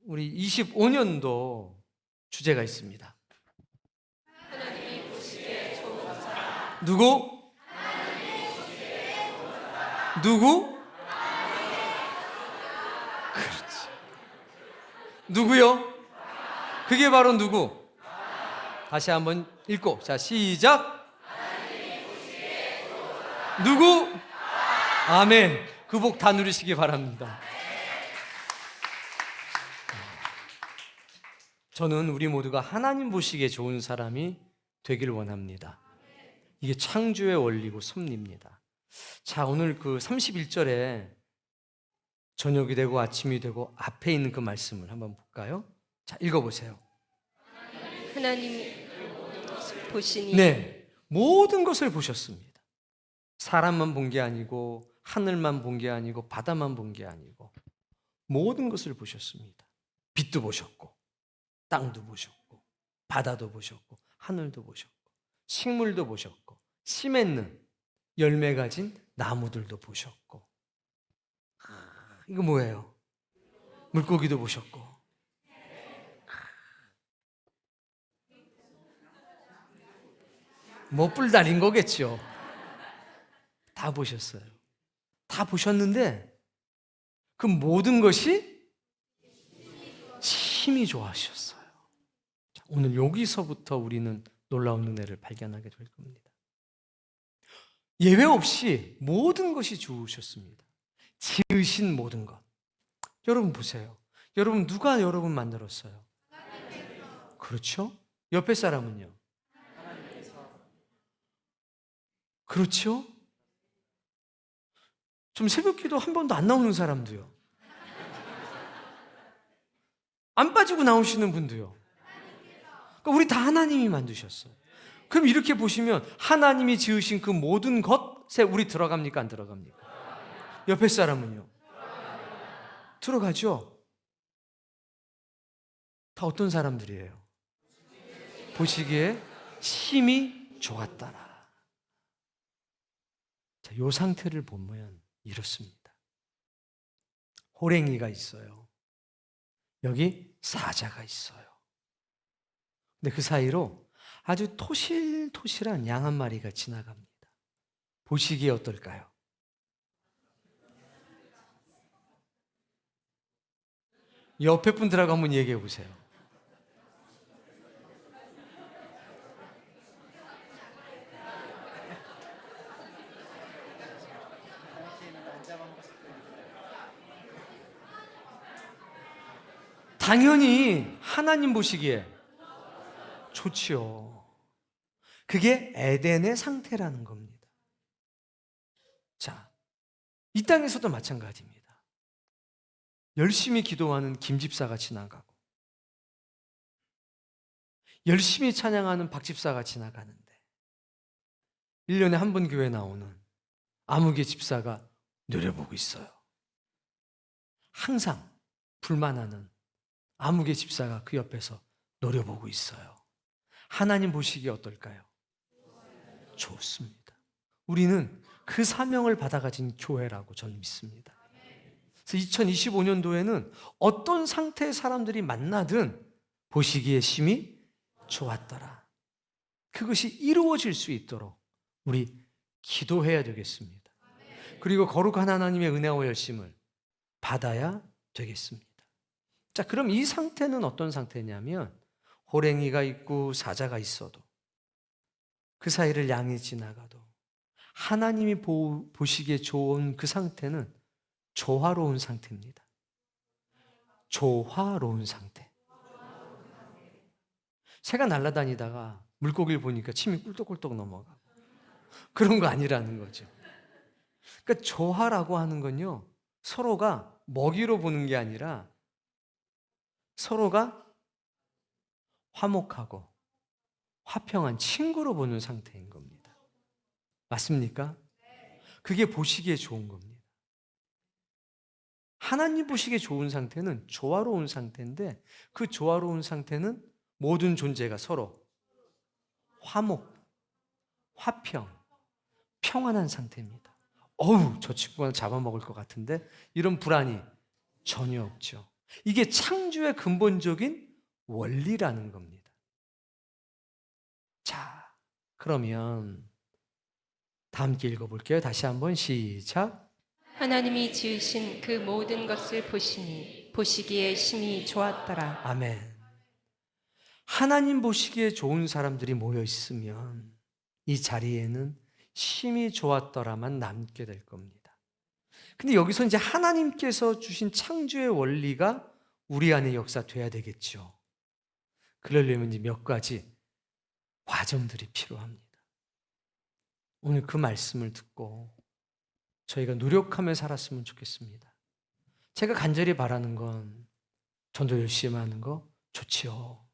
우리 25년도 주제가 있습니다. 누구? 누구? 그렇지. 누구요? 그게 바로 누구? 다시 한번 읽고, 자, 시작. 누구? 아멘. 그 복 다 누리시기 바랍니다. 저는 우리 모두가 하나님 보시기에 좋은 사람이 되길 원합니다. 이게 창조의 원리고 섭리입니다. 자, 오늘 그 31절에 저녁이 되고 아침이 되고 앞에 있는 그 말씀을 한번 볼까요? 자, 읽어보세요. 하나님이 보시니 네, 모든 것을 보셨습니다. 사람만 본 게 아니고 하늘만 본 게 아니고 바다만 본 게 아니고 모든 것을 보셨습니다. 빛도 보셨고 땅도 보셨고 바다도 보셨고 하늘도 보셨고 식물도 보셨고 씨 맺는 열매 가진 나무들도 보셨고 이거 뭐예요? 물고기도 보셨고 뭐 뿔 달린 거겠죠. 다 보셨어요. 다 보셨는데 그 모든 것이 심히 좋아하셨어요. 자, 오늘 여기서부터 우리는 놀라운 은혜를 발견하게 될 겁니다. 예외 없이 모든 것이 좋으셨습니다. 지으신 모든 것. 여러분 보세요. 여러분 누가 여러분 만들었어요? 그렇죠? 옆에 사람은요? 그렇죠? 좀 새벽기도 한 번도 안 나오는 사람도요. 안 빠지고 나오시는 분도요. 그러니까 우리 다 하나님이 만드셨어요. 그럼 이렇게 보시면 하나님이 지으신 그 모든 것에 우리 들어갑니까? 안 들어갑니까? 옆에 사람은요? 들어가죠? 다 어떤 사람들이에요? 보시기에 심히 좋았더라. 자, 이 상태를 보면 이렇습니다. 호랭이가 있어요. 여기 사자가 있어요. 근데 그 사이로 아주 토실토실한 양 한 마리가 지나갑니다. 보시기에 어떨까요? 옆에 분들하고 한번 얘기해 보세요. 당연히 하나님 보시기에 좋지요. 그게 에덴의 상태라는 겁니다. 자, 이 땅에서도 마찬가지입니다. 열심히 기도하는 김 집사가 지나가고 열심히 찬양하는 박 집사가 지나가는데 1년에 한 번 교회 나오는 아무개 집사가 노려보고 있어요. 항상 불만하는 아무개 집사가 그 옆에서 노려보고 있어요. 하나님 보시기에 어떨까요? 좋습니다. 우리는 그 사명을 받아가진 교회라고 저는 믿습니다. 그래서 2025년도에는 어떤 상태의 사람들이 만나든 보시기에 심히 좋았더라. 그것이 이루어질 수 있도록 우리 기도해야 되겠습니다. 그리고 거룩한 하나님의 은혜와 열심을 받아야 되겠습니다. 자, 그럼 이 상태는 어떤 상태냐면 호랭이가 있고 사자가 있어도 그 사이를 양이 지나가도 하나님이 보시기에 좋은 그 상태는 조화로운 상태입니다. 조화로운 상태. 새가 날아다니다가 물고기를 보니까 침이 꿀떡꿀떡 넘어가고 그런 거 아니라는 거죠. 그러니까 조화라고 하는 건요, 서로가 먹이로 보는 게 아니라 서로가 화목하고 화평한 친구로 보는 상태인 겁니다. 맞습니까? 그게 보시기에 좋은 겁니다. 하나님 보시기에 좋은 상태는 조화로운 상태인데 그 조화로운 상태는 모든 존재가 서로 화목, 화평, 평안한 상태입니다. 어우, 저 친구가 잡아먹을 것 같은데 이런 불안이 전혀 없죠. 이게 창조의 근본적인 원리라는 겁니다. 자, 그러면 다 함께 읽어볼게요. 다시 한번 시작. 하나님이 지으신 그 모든 것을 보시니 보시기에 심히 좋았더라. 아멘. 하나님 보시기에 좋은 사람들이 모여 있으면 이 자리에는 심히 좋았더라만 남게 될 겁니다. 근데 여기서 이제 하나님께서 주신 창조의 원리가 우리 안에 역사돼야 되겠죠. 그러려면 이제 몇 가지 과정들이 필요합니다. 오늘 그 말씀을 듣고 저희가 노력하며 살았으면 좋겠습니다. 제가 간절히 바라는 건 전도 열심히 하는 거 좋지요.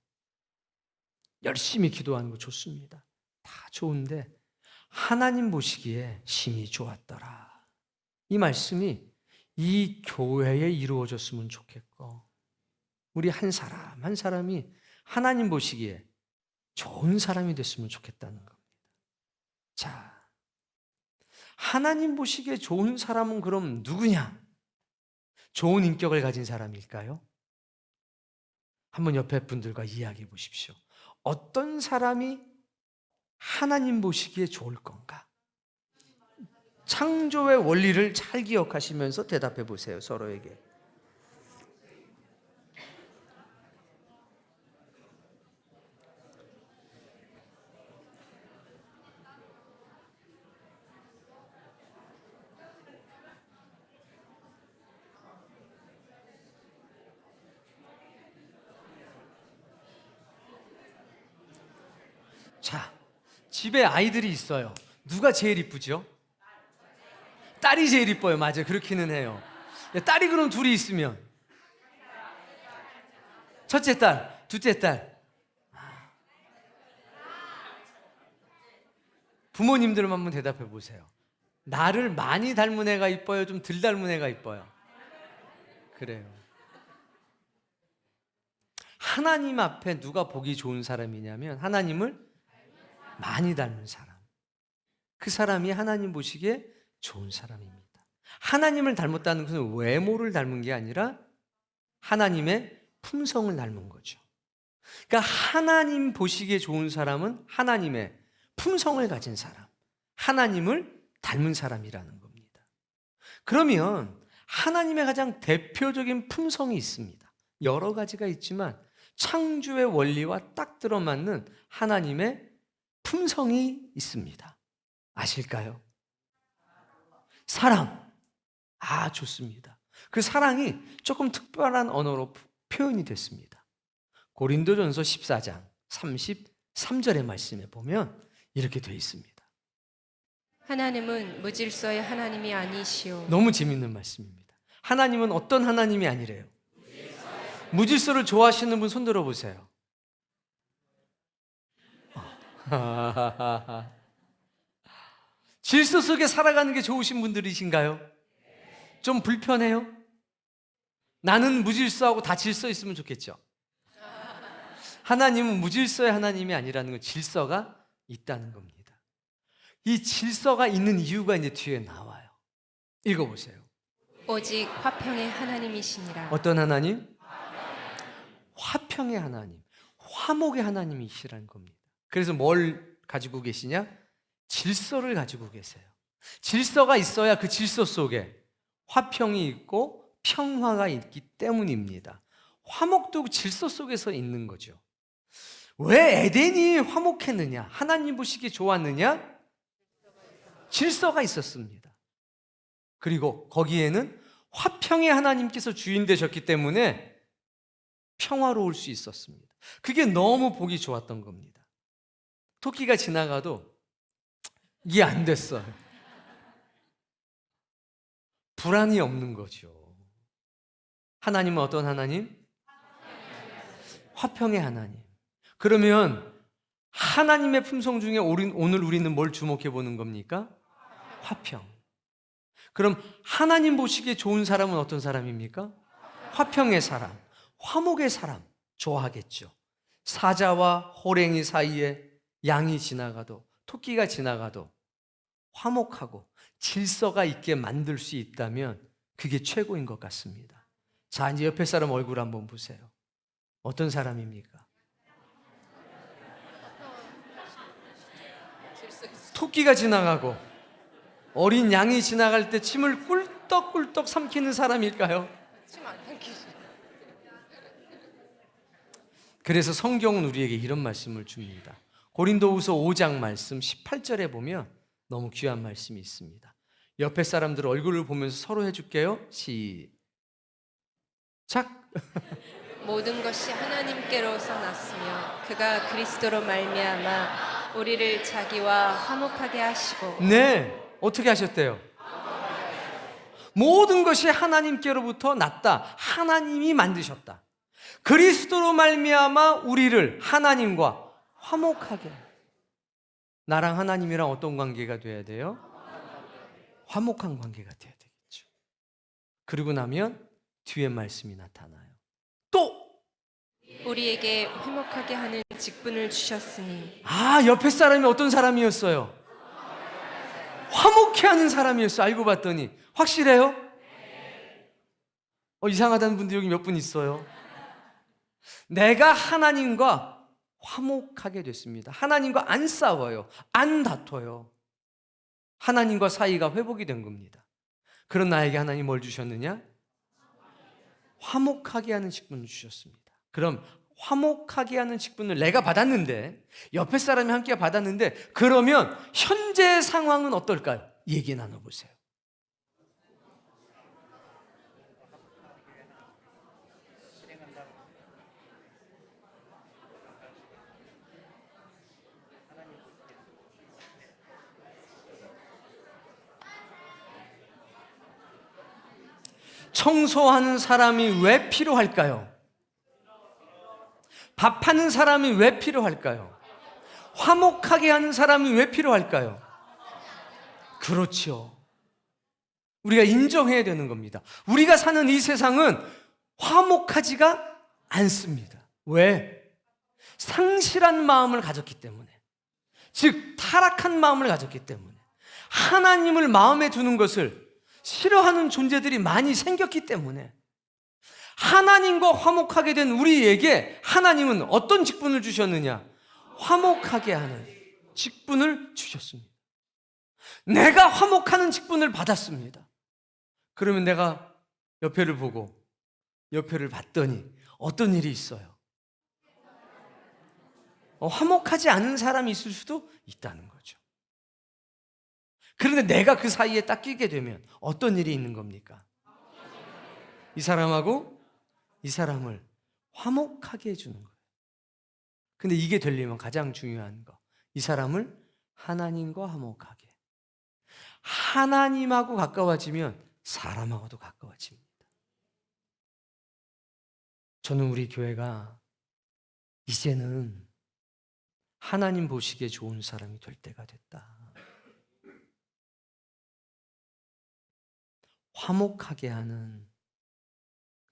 열심히 기도하는 거 좋습니다. 다 좋은데 하나님 보시기에 심히 좋았더라. 이 말씀이 이 교회에 이루어졌으면 좋겠고 우리 한 사람 한 사람이 하나님 보시기에 좋은 사람이 됐으면 좋겠다는 겁니다. 자, 하나님 보시기에 좋은 사람은 그럼 누구냐? 좋은 인격을 가진 사람일까요? 한번 옆에 분들과 이야기해 보십시오. 어떤 사람이 하나님 보시기에 좋을 건가? 창조의 원리를 잘 기억하시면서 대답해 보세요, 서로에게. 자, 집에 아이들이 있어요. 누가 제일 이쁘죠? 딸이 제일 이뻐요. 맞아요. 그렇기는 해요. 딸이 그럼 둘이 있으면 첫째 딸, 둘째 딸. 부모님들만 한번 대답해 보세요. 나를 많이 닮은 애가 이뻐요? 좀 덜 닮은 애가 이뻐요? 그래요. 하나님 앞에 누가 보기 좋은 사람이냐면 하나님을 많이 닮은 사람. 그 사람이 하나님 보시기에 좋은 사람입니다. 하나님을 닮았다는 것은 외모를 닮은 게 아니라 하나님의 품성을 닮은 거죠. 그러니까 하나님 보시기에 좋은 사람은 하나님의 품성을 가진 사람, 하나님을 닮은 사람이라는 겁니다. 그러면 하나님의 가장 대표적인 품성이 있습니다. 여러 가지가 있지만 창조의 원리와 딱 들어맞는 하나님의 품성이 있습니다. 아실까요? 사랑. 아, 좋습니다. 그 사랑이 조금 특별한 언어로 표현이 됐습니다. 고린도전서 14장 33절의 말씀에 보면 이렇게 되어 있습니다. 하나님은 무질서의 하나님이 아니시오. 너무 재밌는 말씀입니다. 하나님은 어떤 하나님이 아니래요? 무질서를 좋아하시는 분 손 들어보세요. 질서 속에 살아가는 게 좋으신 분들이신가요? 좀 불편해요? 나는 무질서하고 다 질서 있으면 좋겠죠. 하나님은 무질서의 하나님이 아니라는 건 질서가 있다는 겁니다. 이 질서가 있는 이유가 이제 뒤에 나와요. 읽어보세요. 오직 화평의 하나님이시니라. 어떤 하나님? 화평의 하나님, 화목의 하나님이시라는 겁니다. 그래서 뭘 가지고 계시냐? 질서를 가지고 계세요. 질서가 있어야 그 질서 속에 화평이 있고 평화가 있기 때문입니다. 화목도 질서 속에서 있는 거죠. 왜 에덴이 화목했느냐? 하나님 보시기에 좋았느냐? 질서가 있었습니다. 그리고 거기에는 화평의 하나님께서 주인 되셨기 때문에 평화로울 수 있었습니다. 그게 너무 보기 좋았던 겁니다. 토끼가 지나가도 이게 안 됐어요. 불안이 없는 거죠. 하나님은 어떤 하나님? 화평의 하나님. 그러면 하나님의 품성 중에 오늘 우리는 뭘 주목해 보는 겁니까? 화평. 그럼 하나님 보시기에 좋은 사람은 어떤 사람입니까? 화평의 사람, 화목의 사람 좋아하겠죠. 사자와 호랭이 사이에 양이 지나가도, 토끼가 지나가도 화목하고 질서가 있게 만들 수 있다면 그게 최고인 것 같습니다. 자, 이제 옆에 사람 얼굴 한번 보세요. 어떤 사람입니까? 토끼가 지나가고 어린 양이 지나갈 때 침을 꿀떡꿀떡 삼키는 사람일까요? 그래서 성경은 우리에게 이런 말씀을 줍니다. 고린도후서 5장 말씀 18절에 보면 너무 귀한 말씀이 있습니다. 옆에 사람들 얼굴을 보면서 서로 해줄게요. 시작. 모든 것이 하나님께로서 났으며 그가 그리스도로 말미암아 우리를 자기와 화목하게 하시고. 네, 어떻게 하셨대요? 모든 것이 하나님께로부터 났다. 하나님이 만드셨다. 그리스도로 말미암아 우리를 하나님과 화목하게. 나랑 하나님이랑 어떤 관계가 돼야 돼요? 화목한 관계가 돼야 되겠죠. 그리고 나면 뒤에 말씀이 나타나요. 또 우리에게 화목하게 하는 직분을 주셨으니. 옆에 사람이 어떤 사람이었어요? 화목해 하는 사람이었어요. 알고 봤더니. 확실해요? 이상하다는 분들 여기 몇 분 있어요. 내가 하나님과 화목하게 됐습니다. 하나님과 안 싸워요. 안 다퉈요. 하나님과 사이가 회복이 된 겁니다. 그런 나에게 하나님 뭘 주셨느냐? 화목하게 하는 직분을 주셨습니다. 그럼 화목하게 하는 직분을 내가 받았는데, 옆에 사람이 함께 받았는데, 그러면 현재 상황은 어떨까요? 얘기 나눠보세요. 청소하는 사람이 왜 필요할까요? 밥하는 사람이 왜 필요할까요? 화목하게 하는 사람이 왜 필요할까요? 그렇죠. 우리가 인정해야 되는 겁니다. 우리가 사는 이 세상은 화목하지가 않습니다. 왜? 상실한 마음을 가졌기 때문에. 즉 타락한 마음을 가졌기 때문에. 하나님을 마음에 두는 것을 싫어하는 존재들이 많이 생겼기 때문에. 하나님과 화목하게 된 우리에게 하나님은 어떤 직분을 주셨느냐? 화목하게 하는 직분을 주셨습니다. 내가 화목하는 직분을 받았습니다. 그러면 내가 옆에를 보고 옆에를 봤더니 어떤 일이 있어요? 화목하지 않은 사람이 있을 수도 있다는 거죠. 그런데 내가 그 사이에 딱 끼게 되면 어떤 일이 있는 겁니까? 이 사람하고 이 사람을 화목하게 해주는 거예요. 근데 이게 되려면 가장 중요한 거, 이 사람을 하나님과 화목하게. 하나님하고 가까워지면 사람하고도 가까워집니다. 저는 우리 교회가 이제는 하나님 보시기에 좋은 사람이 될 때가 됐다. 화목하게 하는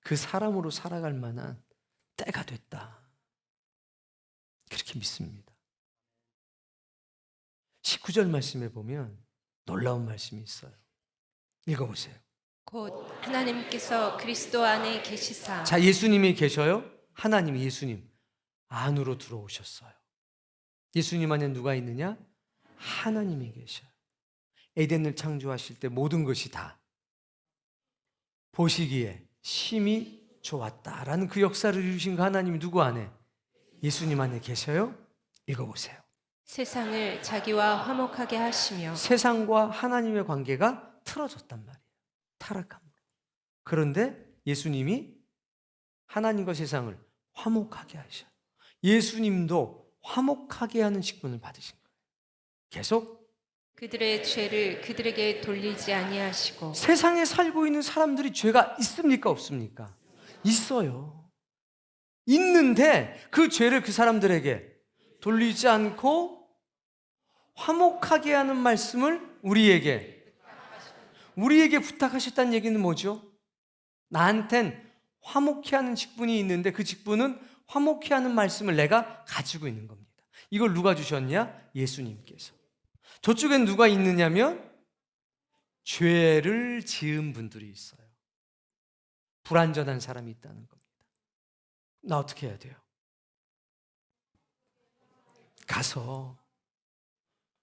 그 사람으로 살아갈 만한 때가 됐다. 그렇게 믿습니다. 19절 말씀에 보면 놀라운 말씀이 있어요. 읽어보세요. 곧 하나님께서 그리스도 안에 계시사. 자, 예수님이 계셔요? 하나님, 예수님 안으로 들어오셨어요. 예수님 안에 누가 있느냐? 하나님이 계셔요. 에덴을 창조하실 때 모든 것이 다 보시기에 심히 좋았다라는 그 역사를 이루신 그 하나님이 누구 안에? 예수님 안에 계셔요? 읽어보세요. 세상을 자기와 화목하게 하시며. 세상과 하나님의 관계가 틀어졌단 말이에요. 타락함으로. 그런데 예수님이 하나님과 세상을 화목하게 하셔요. 예수님도 화목하게 하는 직분을 받으신 거예요. 계속 그들의 죄를 그들에게 돌리지 아니하시고. 세상에 살고 있는 사람들이 죄가 있습니까? 없습니까? 있어요. 있는데 그 죄를 그 사람들에게 돌리지 않고 화목하게 하는 말씀을 우리에게 부탁하셨다는 얘기는 뭐죠? 나한텐 화목해 하는 직분이 있는데 그 직분은 화목해 하는 말씀을 내가 가지고 있는 겁니다. 이걸 누가 주셨냐? 예수님께서. 저쪽엔 누가 있느냐면 죄를 지은 분들이 있어요. 불완전한 사람이 있다는 겁니다. 나 어떻게 해야 돼요? 가서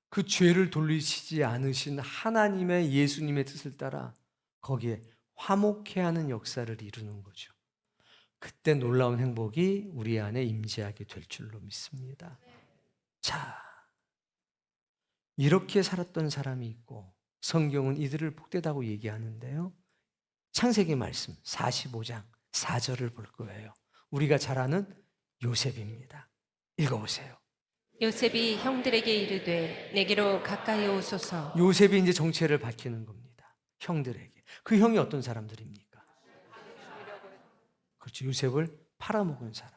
그 죄를 돌리시지 않으신 하나님의 예수님의 뜻을 따라 거기에 화목해 하는 역사를 이루는 거죠. 그때 놀라운 행복이 우리 안에 임재하게 될 줄로 믿습니다. 자, 이렇게 살았던 사람이 있고 성경은 이들을 복되다고 얘기하는데요. 창세기 말씀 45장 4절을 볼 거예요. 우리가 잘 아는 요셉입니다. 읽어보세요. 요셉이 형들에게 이르되 내게로 가까이 오소서. 요셉이 이제 정체를 밝히는 겁니다. 형들에게. 그 형이 어떤 사람들입니까? 그렇죠. 요셉을 팔아먹은 사람.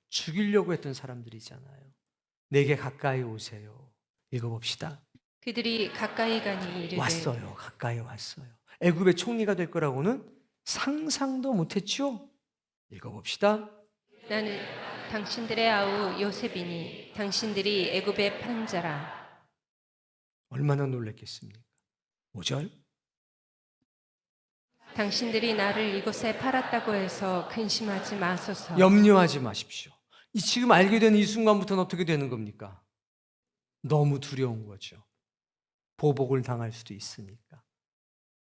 죽이려고 했던 사람들이잖아요. 내게 가까이 오세요. 읽어봅시다. 그들이 가까이 가니 이르되 왔어요. 가까이 왔어요. 애굽의 총리가 될 거라고는 상상도 못했죠. 읽어봅시다. 나는 당신들의 아우 요셉이니 당신들이 애굽에 판 자라. 얼마나 놀랐겠습니까? 5절. 당신들이 나를 이곳에 팔았다고 해서 근심하지 마소서. 염려하지 마십시오. 이 지금 알게 된 이 순간부터는 어떻게 되는 겁니까? 너무 두려운 거죠. 보복을 당할 수도 있으니까.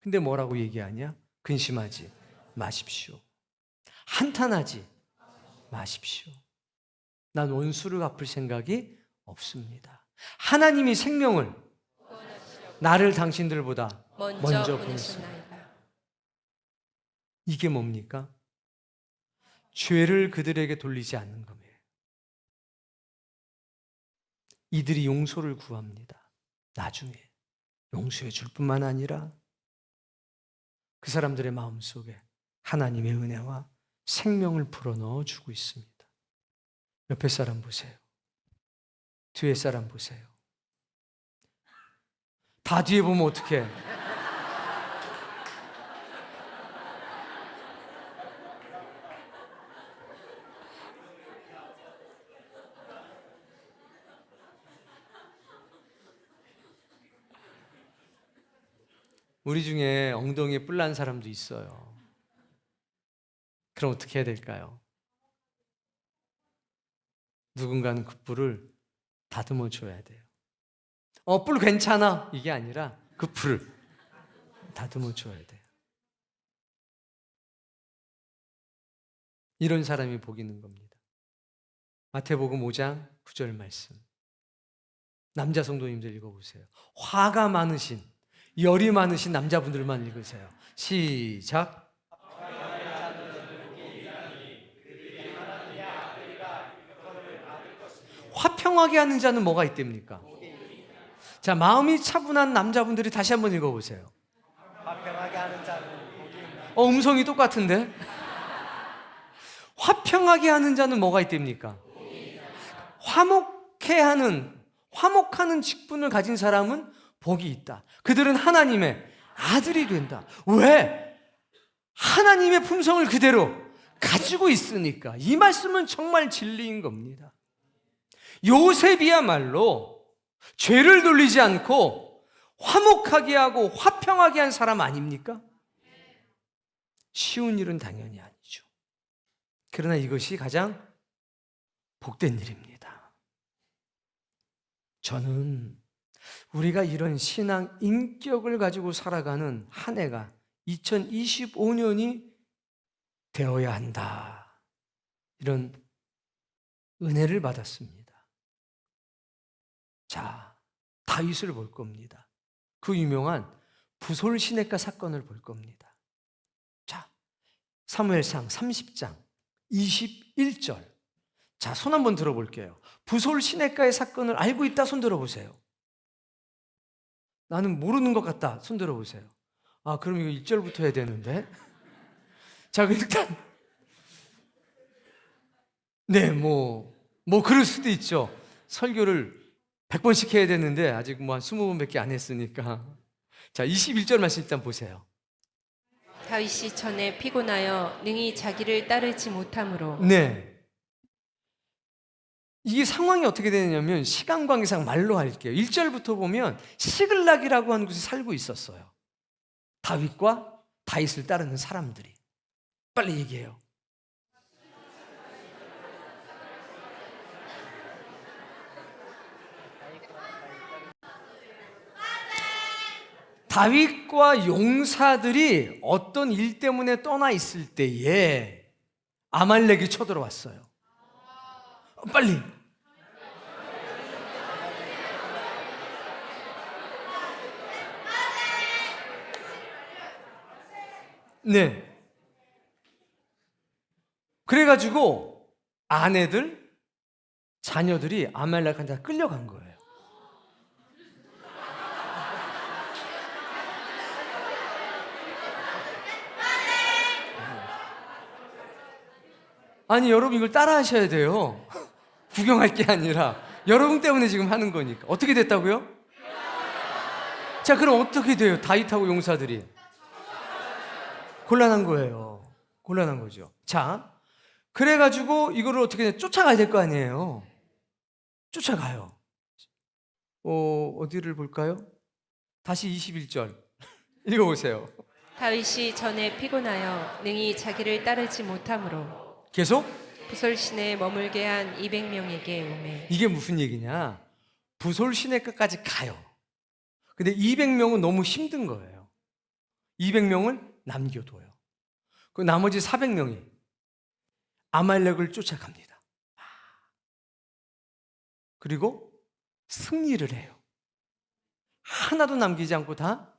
근데 뭐라고 얘기하냐? 근심하지 마십시오. 한탄하지 마십시오. 난 원수를 갚을 생각이 없습니다. 하나님이 생명을 나를 당신들보다 먼저 보냈습니다. 보내셨나이다. 이게 뭡니까? 죄를 그들에게 돌리지 않는 겁니다. 이들이 용서를 구합니다. 나중에 용서해 줄 뿐만 아니라 그 사람들의 마음속에 하나님의 은혜와 생명을 불어넣어 주고 있습니다. 옆에 사람 보세요. 뒤에 사람 보세요. 다 뒤에 보면 어떡해? 우리 중에 엉덩이에 뿔 난 사람도 있어요. 그럼 어떻게 해야 될까요? 누군가는 그 뿔을 다듬어 줘야 돼요. 뿔 괜찮아. 이게 아니라 그 뿔을 다듬어 줘야 돼요. 이런 사람이 복 있는 겁니다. 마태복음 5장 9절 말씀. 남자 성도님들 읽어보세요. 화가 많으신, 열이 많으신 남자분들만 읽으세요. 시작. 화평하게 하는 자는 뭐가 있답니까? 자, 마음이 차분한 남자분들이 다시 한번 읽어보세요. 화평하게 하는 자는 음성이 똑같은데? 화평하게 하는 자는 뭐가 있답니까? 화목하는 직분을 가진 사람은 복이 있다. 그들은 하나님의 아들이 된다. 왜? 하나님의 품성을 그대로 가지고 있으니까. 이 말씀은 정말 진리인 겁니다. 요셉이야말로 죄를 돌리지 않고 화목하게 하고 화평하게 한 사람 아닙니까? 쉬운 일은 당연히 아니죠. 그러나 이것이 가장 복된 일입니다. 저는 우리가 이런 신앙 인격을 가지고 살아가는 한 해가 2025년이 되어야 한다. 이런 은혜를 받았습니다. 자, 다윗을 볼 겁니다. 그 유명한 부솔 시냇가 사건을 볼 겁니다. 자, 사무엘상 30장 21절. 자, 손 한번 들어볼게요. 부솔 시냇가의 사건을 알고 있다 손 들어보세요. 나는 모르는 것 같다 손 들어보세요. 아, 그럼 이거 1절부터 해야 되는데. 자, 일단 네, 뭐 그럴 수도 있죠. 설교를 100번씩 해야 되는데 아직 뭐 한 20번밖에 안 했으니까. 자, 21절 말씀 일단 보세요. 다윗이 전에 피곤하여 능히 자기를 따르지 못하므로. 네. 이게 상황이 어떻게 되냐면 시간 관계상 말로 할게요. 1절부터 보면 시글락이라고 하는 곳에 살고 있었어요. 다윗과 다윗을 따르는 사람들이. 빨리 얘기해요. 다윗과 용사들이 어떤 일 때문에 떠나 있을 때에 아말렉이 쳐들어왔어요. 빨리. 네. 그래가지고 아내들, 자녀들이 아말렉한테 끌려간 거예요. 아니 여러분 이걸 따라 하셔야 돼요. 구경할 게 아니라 여러분 때문에 지금 하는 거니까. 어떻게 됐다고요? 자, 그럼 어떻게 돼요? 다윗하고 용사들이 곤란한 거예요. 곤란한 거죠. 자, 그래가지고 이거를 어떻게 쫓아가야 될 거 아니에요. 쫓아가요. 어디를 볼까요? 다시 21절 읽어보세요. 다윗이 전에 피곤하여 능히 자기를 따르지 못하므로 계속. 부솔 시내에 머물게 한 200명에게 오매. 이게 무슨 얘기냐? 부솔 시내까지 가요. 근데 200명은 너무 힘든 거예요. 200명을 남겨둬요. 그 나머지 400명이 아말렉을 쫓아갑니다. 그리고 승리를 해요. 하나도 남기지 않고 다,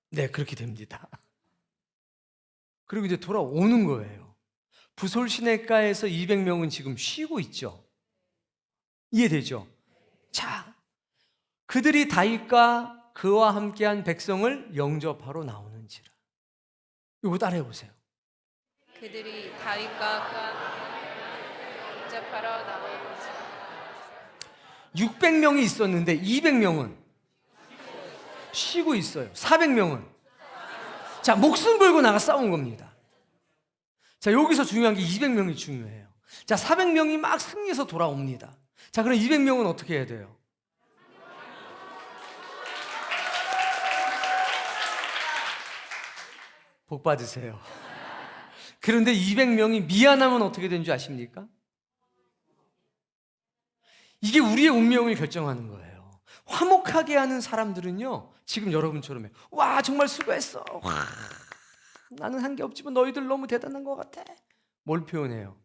네, 그렇게 됩니다. 그리고 이제 돌아오는 거예요. 부솔 시내가에서 200명은 지금 쉬고 있죠. 이해되죠? 자, 그들이 다윗과 그와 함께한 백성을 영접하러 나오는지라. 이거 따라해 보세요. 그들이 다윗과 그와 영접하러 나오는지라. 600명이 있었는데 200명은 쉬고 있어요. 400명은 자, 목숨 걸고 나가 싸운 겁니다. 자, 여기서 중요한 게 200명이 중요해요. 자, 400명이 막 승리해서 돌아옵니다. 자, 그럼 200명은 어떻게 해야 돼요? 복 받으세요. 그런데 200명이 미안하면 어떻게 되는 줄 아십니까? 이게 우리의 운명을 결정하는 거예요. 화목하게 하는 사람들은요, 지금 여러분처럼 해요. 와, 정말 수고했어. 와, 나는 한 게 없지만 너희들 너무 대단한 것 같아. 뭘 표현해요?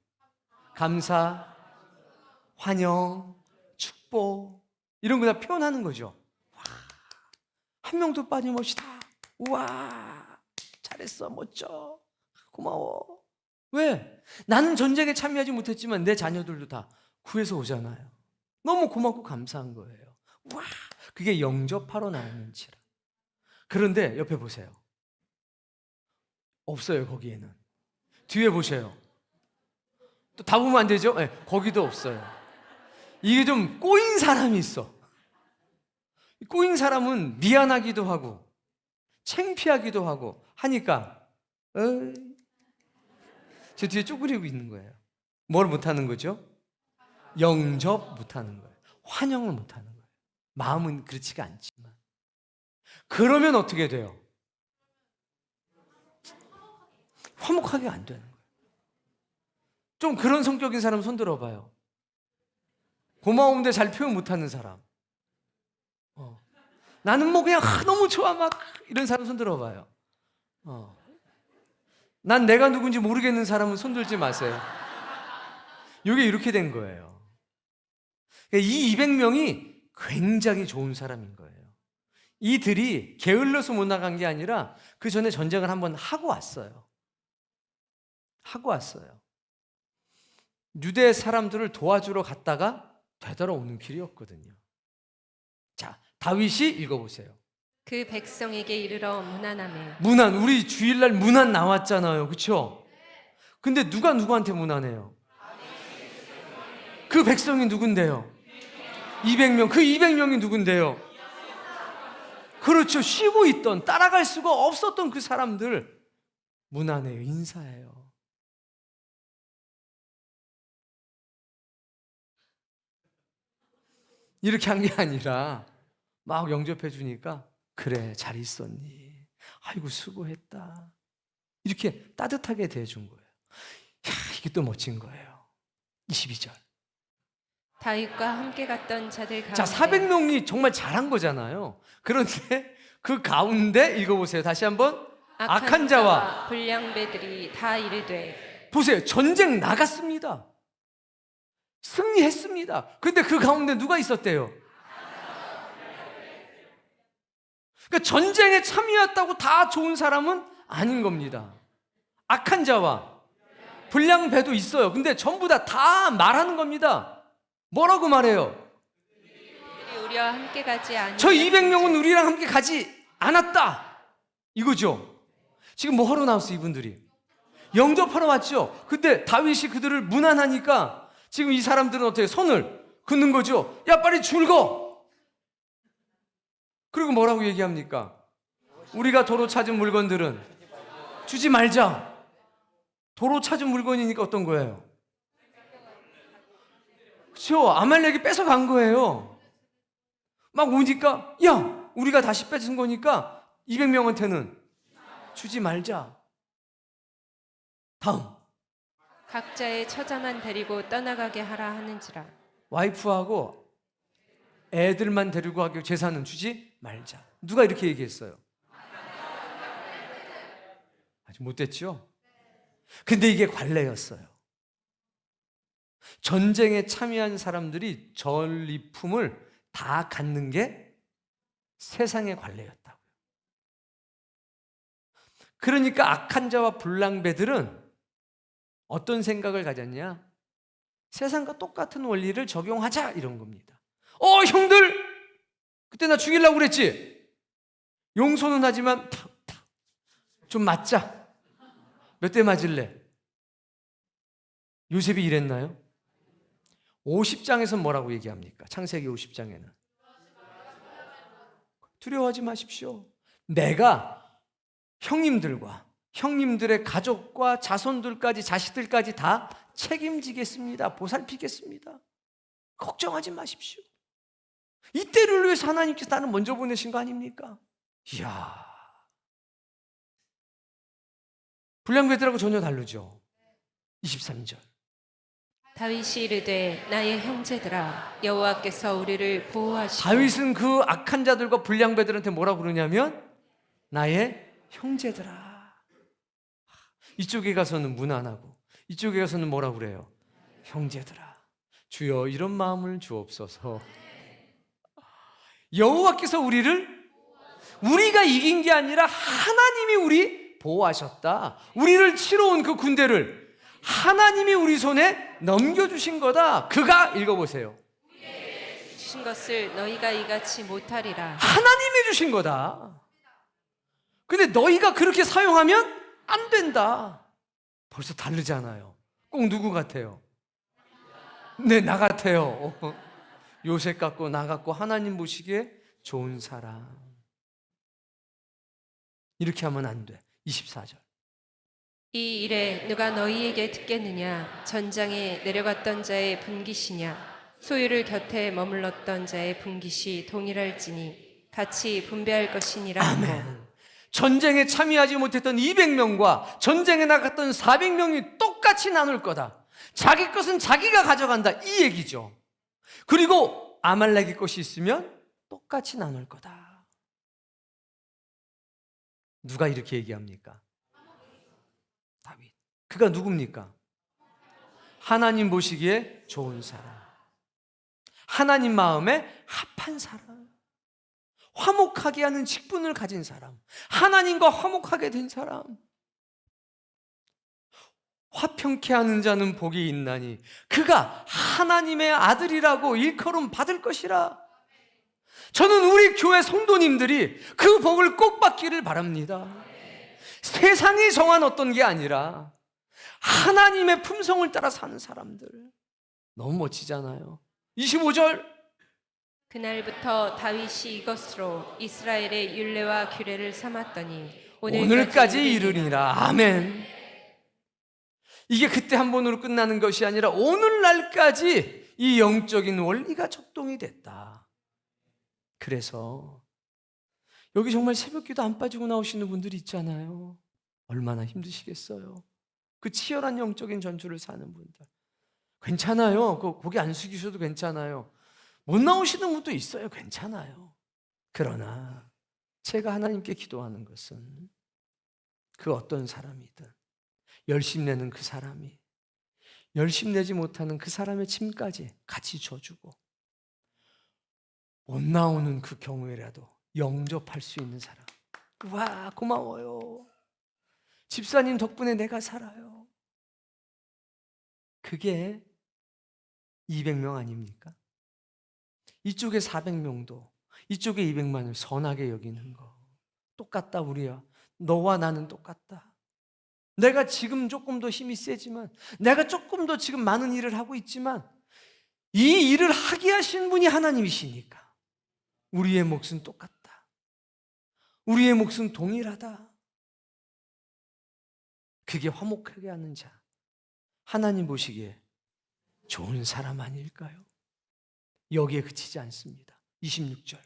감사, 환영, 축복, 이런 거 다 표현하는 거죠. 와, 한 명도 빠짐없이 다. 우와, 잘했어, 멋져, 고마워. 왜? 나는 전쟁에 참여하지 못했지만 내 자녀들도 다 구해서 오잖아요. 너무 고맙고 감사한 거예요. 와, 그게 영접하러 나오는지라. 그런데 옆에 보세요. 없어요, 거기에는. 뒤에 보세요. 또 다 보면 안 되죠? 네, 거기도 없어요. 이게 좀 꼬인 사람이 있어. 꼬인 사람은 미안하기도 하고 창피하기도 하고 하니까 저 뒤에 쪼그리고 있는 거예요. 뭘 못하는 거죠? 영접 못하는 거예요. 환영을 못하는 거예요. 마음은 그렇지가 않지만. 그러면 어떻게 돼요? 화목하게 안 되는 거예요. 좀 그런 성격인 사람 손 들어봐요. 고마운데 잘 표현 못하는 사람. 나는 뭐 그냥 너무 좋아 막 이런 사람 손 들어봐요. 난 내가 누군지 모르겠는 사람은 손 들지 마세요. 이게 이렇게 된 거예요. 이 200명이 굉장히 좋은 사람인 거예요. 이들이 게을러서 못 나간 게 아니라 그 전에 전쟁을 한번 하고 왔어요. 하고 왔어요. 유대 사람들을 도와주러 갔다가 되돌아오는 길이었거든요. 자, 다윗이 읽어보세요. 그 백성에게 이르러 문안하매. 문안, 우리 주일날 문안 나왔잖아요. 그렇죠? 근데 누가 누구한테 문안해요? 그 백성이 누군데요? 200명. 그 200명이 누군데요? 그렇죠. 쉬고 있던, 따라갈 수가 없었던 그 사람들 문안해요. 인사해요. 이렇게 한 게 아니라 막 영접해 주니까 그래, 잘 있었니? 아이고 수고했다. 이렇게 따뜻하게 대해준 거예요. 이게 또 멋진 거예요. 22절. 다윗과 함께 갔던 자들 가운데 자, 400명이 정말 잘한 거잖아요. 그런데 그 가운데 읽어보세요. 다시 한번. 악한 자와 불량배들이 다 이르되. 보세요. 전쟁 나갔습니다. 승리했습니다. 근데 그 가운데 누가 있었대요? 그러니까 전쟁에 참여했다고 다 좋은 사람은 아닌 겁니다. 악한 자와 불량배도 있어요. 근데 전부 다 말하는 겁니다. 뭐라고 말해요? 우리와 함께 가지 않으면 저 200명은 우리랑 함께 가지 않았다. 이거죠. 지금 뭐 하러 나왔어 이분들이? 영접하러 왔죠. 근데 다윗이 그들을 무난하니까 지금 이 사람들은 어떻게 손을 긋는 거죠. 야 빨리 줄거. 그리고 뭐라고 얘기합니까? 우리가 도로 찾은 물건들은 주지 말자. 도로 찾은 물건이니까 어떤 거예요? 그렇죠. 아말렉이 뺏어간 거예요. 막 오니까 야 우리가 다시 뺏은 거니까 200명한테는 주지 말자. 다음. 각자의 처자만 데리고 떠나가게 하라 하는지라. 와이프하고 애들만 데리고 가게 재산은 주지 말자. 누가 이렇게 얘기했어요? 아주 못됐죠? 근데 이게 관례였어요. 전쟁에 참여한 사람들이 전리품을 다 갖는 게 세상의 관례였다고요. 그러니까 악한 자와 불량배들은 어떤 생각을 가졌냐? 세상과 똑같은 원리를 적용하자 이런 겁니다. 형들! 그때 나 죽이려고 그랬지? 용서는 하지만 좀 맞자. 몇 대 맞을래? 요셉이 이랬나요? 50장에서 뭐라고 얘기합니까? 창세기 50장에는 두려워하지 마십시오. 내가 형님들과 형님들의 가족과 자손들까지 자식들까지 다 책임지겠습니다. 보살피겠습니다. 걱정하지 마십시오. 이때를 위해서 하나님께서 나를 먼저 보내신 거 아닙니까? 이야, 불량배들하고 전혀 다르죠. 23절. 다윗이 이르되 나의 형제들아 여호와께서 우리를 보호하시고. 다윗은 그 악한 자들과 불량배들한테 뭐라고 그러냐면 나의 형제들아. 이쪽에 가서는 무난하고 이쪽에 가서는 뭐라고 그래요? 형제들아. 주여 이런 마음을 주옵소서. 여호와께서 우리가 이긴 게 아니라 하나님이 우리 보호하셨다. 우리를 치러 온 그 군대를 하나님이 우리 손에 넘겨주신 거다. 그가 읽어보세요. 주신 것을 너희가 이같이 못하리라. 하나님이 주신 거다. 근데 너희가 그렇게 사용하면 안 된다. 벌써 다르잖아요. 꼭 누구 같아요? 네, 나 같아요. 요셉 같고 나 같고 하나님 보시기에 좋은 사람. 이렇게 하면 안 돼. 24절. 이 일에 누가 너희에게 듣겠느냐? 전장에 내려갔던 자의 분깃이냐? 소유를 곁에 머물렀던 자의 분깃이 동일할지니 같이 분배할 것이니라. 아멘. 전쟁에 참여하지 못했던 200명과 전쟁에 나갔던 400명이 똑같이 나눌 거다. 자기 것은 자기가 가져간다. 이 얘기죠. 그리고 아말렉의 것이 있으면 똑같이 나눌 거다. 누가 이렇게 얘기합니까? 다윗. 그가 누굽니까? 하나님 보시기에 좋은 사람. 하나님 마음에 합한 사람. 화목하게 하는 직분을 가진 사람. 하나님과 화목하게 된 사람. 화평케 하는 자는 복이 있나니 그가 하나님의 아들이라고 일컬음 받을 것이라. 저는 우리 교회 성도님들이 그 복을 꼭 받기를 바랍니다. 세상이 정한 어떤 게 아니라 하나님의 품성을 따라 사는 사람들. 너무 멋지잖아요. 25절. 그날부터 다윗이 이것으로 이스라엘의 율례와 규례를 삼았더니 오늘까지 이르니라. 아멘. 이게 그때 한 번으로 끝나는 것이 아니라 오늘날까지 이 영적인 원리가 적동이 됐다. 그래서 여기 정말 새벽기도 안 빠지고 나오시는 분들이 있잖아요. 얼마나 힘드시겠어요. 그 치열한 영적인 전투를 사는 분들. 괜찮아요. 고개 안 숙이셔도 괜찮아요. 못 나오시는 분도 있어요. 괜찮아요. 그러나 제가 하나님께 기도하는 것은 그 어떤 사람이든 열심 내는 그 사람이 열심 내지 못하는 그 사람의 짐까지 같이 져주고 못 나오는 그 경우에라도 영접할 수 있는 사람. 와, 고마워요. 집사님 덕분에 내가 살아요. 그게 200명 아닙니까? 이쪽에 400명도 이쪽에 200만을 선하게 여기는 거. 똑같다 우리야. 너와 나는 똑같다. 내가 지금 조금 더 힘이 세지만, 내가 조금 더 지금 많은 일을 하고 있지만 이 일을 하게 하신 분이 하나님이시니까 우리의 몫은 똑같다. 우리의 몫은 동일하다. 그게 화목하게 하는 자, 하나님 보시기에 좋은 사람 아닐까요? 여기에 그치지 않습니다. 26절.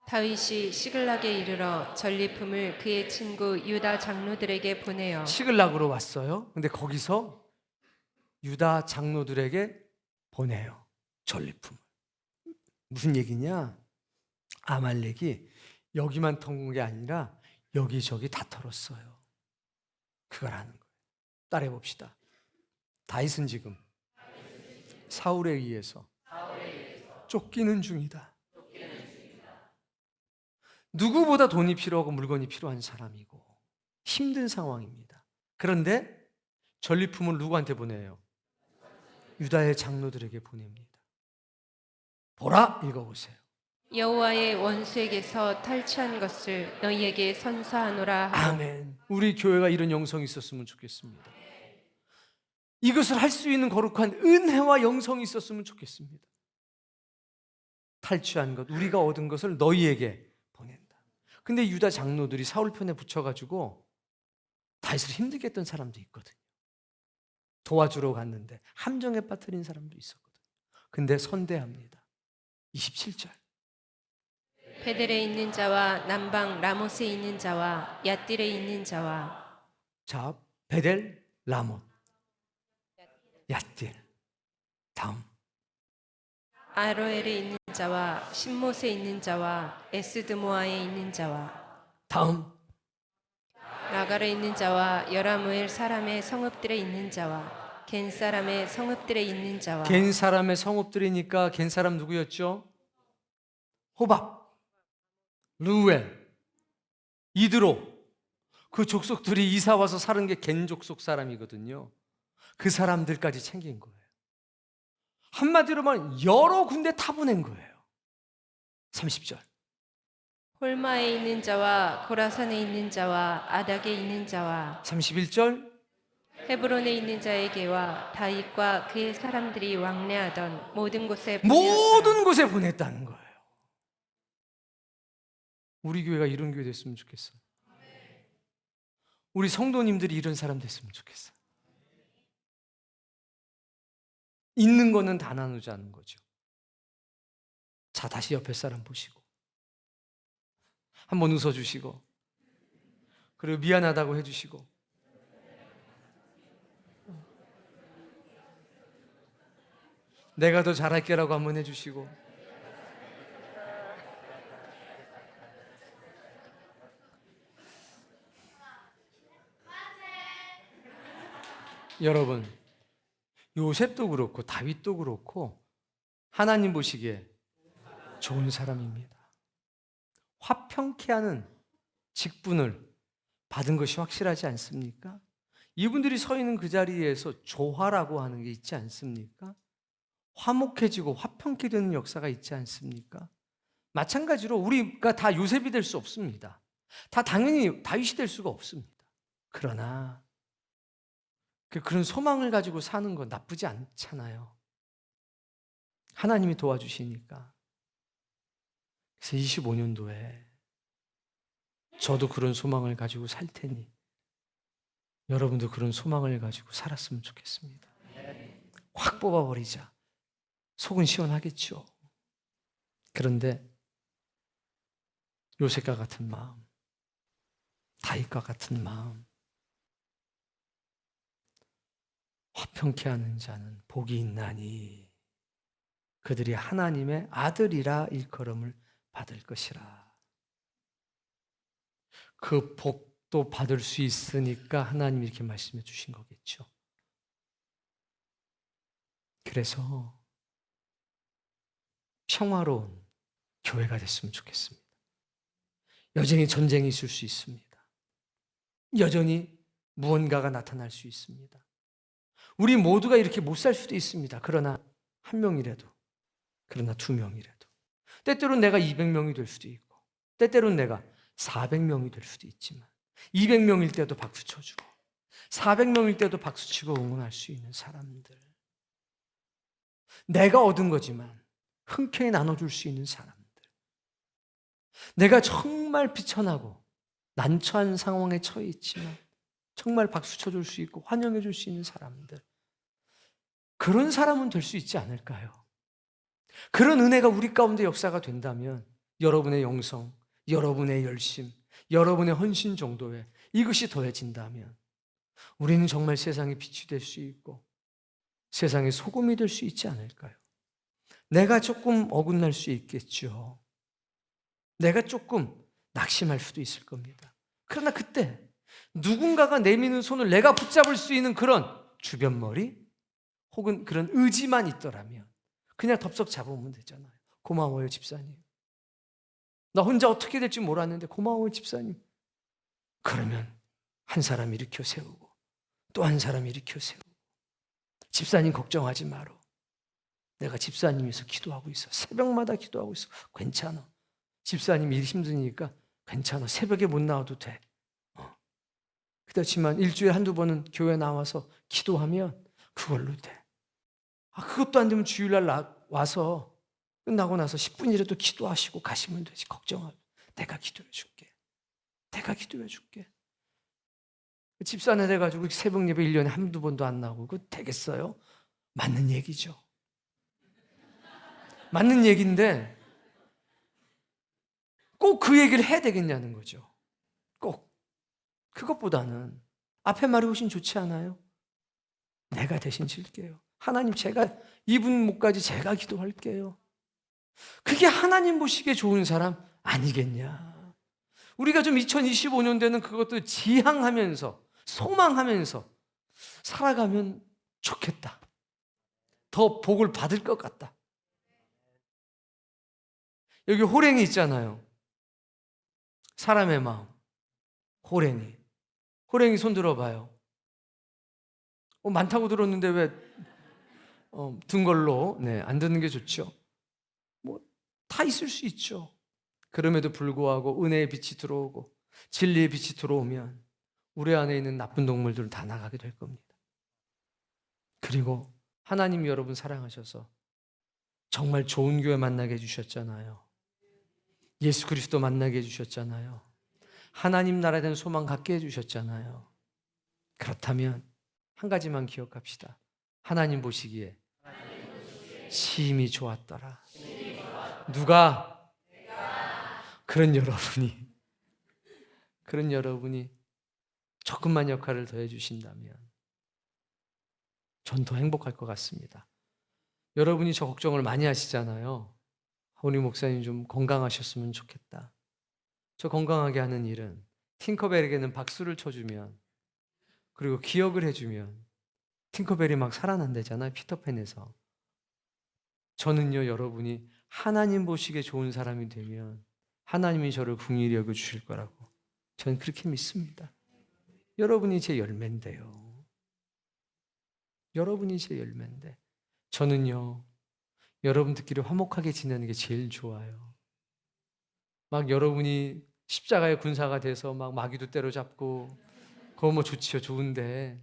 다윗이 시글락에 이르러 전리품을 그의 친구 유다 장로들에게 보내어 시글락으로 왔어요. 근데 거기서 유다 장로들에게 보내요. 전리품을. 무슨 얘기냐? 아말렉이 여기만 턴 게 아니라 여기저기 다 털었어요. 그걸 하는 거예요. 따라해 봅시다. 다윗은 지금 사울에 의해서 쫓기는 중이다. 누구보다 돈이 필요하고 물건이 필요한 사람이고 힘든 상황입니다. 그런데 전리품을 누구한테 보내요? 유다의 장로들에게 보냅니다. 보라, 읽어보세요. 여호와의 원수에게서 탈취한 것을 너희에게 선사하노라 하고 아멘. 우리 교회가 이런 영성이 있었으면 좋겠습니다. 이것을 할 수 있는 거룩한 은혜와 영성이 있었으면 좋겠습니다. 탈취한 것, 우리가 얻은 것을 너희에게 보낸다. 근데 유다 장로들이 사울 편에 붙여가지고 다윗을 힘들게 했던 사람도 있거든요. 도와주러 갔는데 함정에 빠뜨린 사람도 있었거든요. 근데 선대합니다. 27절. 베델에 있는 자와 남방 라못에 있는 자와 얏딜에 있는 자와 자, 베델, 라못, 얏딜. 다음. 아로엘에 있는 자와 신못에 있는 자와 에스드모아에 있는 자와 다음. 라갈에 있는 자와 여라무엘 사람의 성읍들에 있는 자와 겐 사람의 성읍들에 있는 자와 겐 사람의 성읍들이니까 겐 사람 누구였죠? 호밥, 루엘, 이드로. 그 족속들이 이사 와서 사는 게 겐 족속 사람이거든요. 그 사람들까지 챙긴 거예요. 한마디로 말하면 여러 군데 타보낸 거예요. 30절. 홀마에 있는 자와 고라산에 있는 자와 아닥에 있는 자와 31절. 헤브론에 있는 자에게와 다윗과 그의 사람들이 왕래하던 모든 곳에 모든 곳에 보냈다는 거예요. 우리 교회가 이런 교회 됐으면 좋겠어요. 우리 성도님들이 이런 사람 됐으면 좋겠어요. 있는 거는 다 나누자는 거죠. 자, 다시 옆에 사람 보시고 한번 웃어주시고 그리고 미안하다고 해주시고 내가 더 잘할게라고 한번 해주시고 여러분, 요셉도 그렇고 다윗도 그렇고 하나님 보시기에 좋은 사람입니다. 화평케 하는 직분을 받은 것이 확실하지 않습니까? 이분들이 서 있는 그 자리에서 조화라고 하는 게 있지 않습니까? 화목해지고 화평케 되는 역사가 있지 않습니까? 마찬가지로 우리가 다 요셉이 될 수 없습니다. 다 당연히 다윗이 될 수가 없습니다. 그러나 그런 소망을 가지고 사는 건 나쁘지 않잖아요. 하나님이 도와주시니까. 그래서 25년도에 저도 그런 소망을 가지고 살 테니 여러분도 그런 소망을 가지고 살았으면 좋겠습니다. 확 뽑아버리자. 속은 시원하겠죠. 그런데 요셉과 같은 마음, 다윗과 같은 마음, 화평케 하는 자는 복이 있나니 그들이 하나님의 아들이라 일컬음을 받을 것이라. 그 복도 받을 수 있으니까 하나님이 이렇게 말씀해 주신 거겠죠. 그래서 평화로운 교회가 됐으면 좋겠습니다. 여전히 전쟁이 있을 수 있습니다. 여전히 무언가가 나타날 수 있습니다. 우리 모두가 이렇게 못 살 수도 있습니다. 그러나 한 명이라도, 그러나 두 명이라도. 때때로는 내가 200명이 될 수도 있고, 때때로는 내가 400명이 될 수도 있지만 200명일 때도 박수 쳐주고 400명일 때도 박수치고 응원할 수 있는 사람들. 내가 얻은 거지만 흔쾌히 나눠줄 수 있는 사람들. 내가 정말 비천하고 난처한 상황에 처해 있지만 정말 박수 쳐줄 수 있고 환영해 줄 수 있는 사람들. 그런 사람은 될 수 있지 않을까요? 그런 은혜가 우리 가운데 역사가 된다면 여러분의 영성, 여러분의 열심, 여러분의 헌신 정도에 이것이 더해진다면 우리는 정말 세상의 빛이 될 수 있고 세상의 소금이 될 수 있지 않을까요? 내가 조금 어긋날 수 있겠죠. 내가 조금 낙심할 수도 있을 겁니다. 그러나 그때 누군가가 내미는 손을 내가 붙잡을 수 있는 그런 주변머리 혹은 그런 의지만 있더라면 그냥 덥석 잡으면 되잖아요. 고마워요, 집사님. 나 혼자 어떻게 될지 몰랐는데 고마워요, 집사님. 그러면 한 사람 일으켜 세우고 또 한 사람 일으켜 세우고 집사님 걱정하지 마라. 내가 집사님에서 기도하고 있어. 새벽마다 기도하고 있어. 괜찮아. 집사님 일 힘드니까 괜찮아. 새벽에 못 나와도 돼. 그렇지만 일주일에 한두 번은 교회 나와서 기도하면 그걸로 돼. 그것도 안 되면 주일날 와서 끝나고 나서 10분이라도 기도하시고 가시면 되지. 걱정하고. 내가 기도해 줄게. 내가 기도해 줄게. 집사나 돼가지고 새벽 예배 1년에 한두 번도 안 나오고 그거 되겠어요? 맞는 얘기죠. 맞는 얘기인데 꼭 그 얘기를 해야 되겠냐는 거죠. 꼭. 그것보다는 앞에 말이 훨씬 좋지 않아요? 내가 대신 질게요. 하나님 제가 이분 목까지 제가 기도할게요. 그게 하나님 보시기에 좋은 사람 아니겠냐. 우리가 좀 2025년대는 그것도 지향하면서 소망하면서 살아가면 좋겠다. 더 복을 받을 것 같다. 여기 호랭이 있잖아요. 사람의 마음. 호랭이. 호랭이 손 들어봐요. 많다고 들었는데 왜 든 걸로 안 듣는 게 좋죠. 다 있을 수 있죠. 그럼에도 불구하고 은혜의 빛이 들어오고 진리의 빛이 들어오면 우리 안에 있는 나쁜 동물들은 다 나가게 될 겁니다. 그리고 하나님이 여러분 사랑하셔서 정말 좋은 교회 만나게 해주셨잖아요. 예수 그리스도 만나게 해주셨잖아요. 하나님 나라에 대한 소망 갖게 해주셨잖아요. 그렇다면 한 가지만 기억합시다. 하나님 보시기에 심히 좋았더라. 누가? 그런 여러분이 조금만 역할을 더해 주신다면 전 더 행복할 것 같습니다. 여러분이 저 걱정을 많이 하시잖아요. 우리 목사님 좀 건강하셨으면 좋겠다. 저 건강하게 하는 일은 팅커벨에게는 박수를 쳐주면 그리고 기억을 해주면 팅커벨이 막 살아난다잖아요. 피터팬에서. 저는요, 여러분이 하나님 보시기에 좋은 사람이 되면 하나님이 저를 긍휼히 여겨주실 거라고 저는 그렇게 믿습니다. 여러분이 제 열매인데요. 여러분이 제 열매인데 저는요, 여러분들끼리 화목하게 지내는 게 제일 좋아요. 막 여러분이 십자가의 군사가 돼서 막 마귀도 때려잡고 그거 좋지요. 좋은데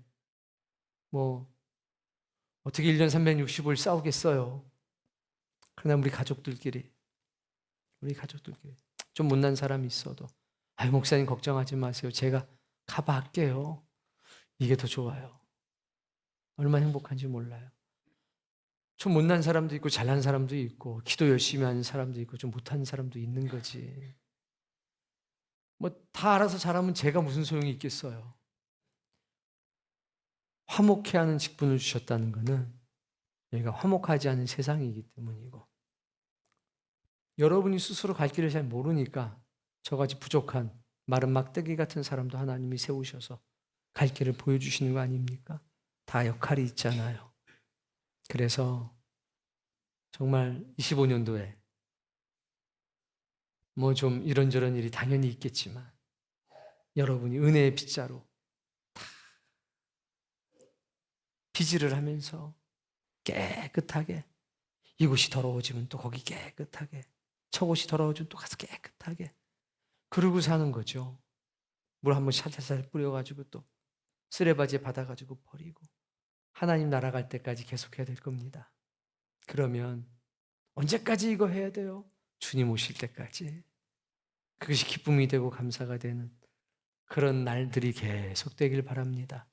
어떻게 1년 365일 싸우겠어요. 그러나 우리 가족들끼리 좀 못난 사람이 있어도 목사님 걱정하지 마세요. 제가 커버할게요. 이게 더 좋아요. 얼마나 행복한지 몰라요. 좀 못난 사람도 있고 잘난 사람도 있고 기도 열심히 하는 사람도 있고 좀 못하는 사람도 있는 거지. 다 알아서 잘하면 제가 무슨 소용이 있겠어요. 화목해 하는 직분을 주셨다는 것은 여기가 화목하지 않은 세상이기 때문이고, 여러분이 스스로 갈 길을 잘 모르니까 저같이 부족한 마른 막대기 같은 사람도 하나님이 세우셔서 갈 길을 보여주시는 거 아닙니까? 다 역할이 있잖아요. 그래서 정말 25년도에 뭐 좀 이런저런 일이 당연히 있겠지만 여러분이 은혜의 빗자루 다 비지를 하면서 깨끗하게, 이곳이 더러워지면 또 거기 깨끗하게, 저곳이 더러워지면 또 가서 깨끗하게 그러고 사는 거죠. 물 한번 살살살 뿌려가지고 또 쓰레바지에 받아가지고 버리고 하나님 나라 갈 때까지 계속해야 될 겁니다. 그러면 언제까지 이거 해야 돼요? 주님 오실 때까지. 그것이 기쁨이 되고 감사가 되는 그런 날들이 계속되길 바랍니다.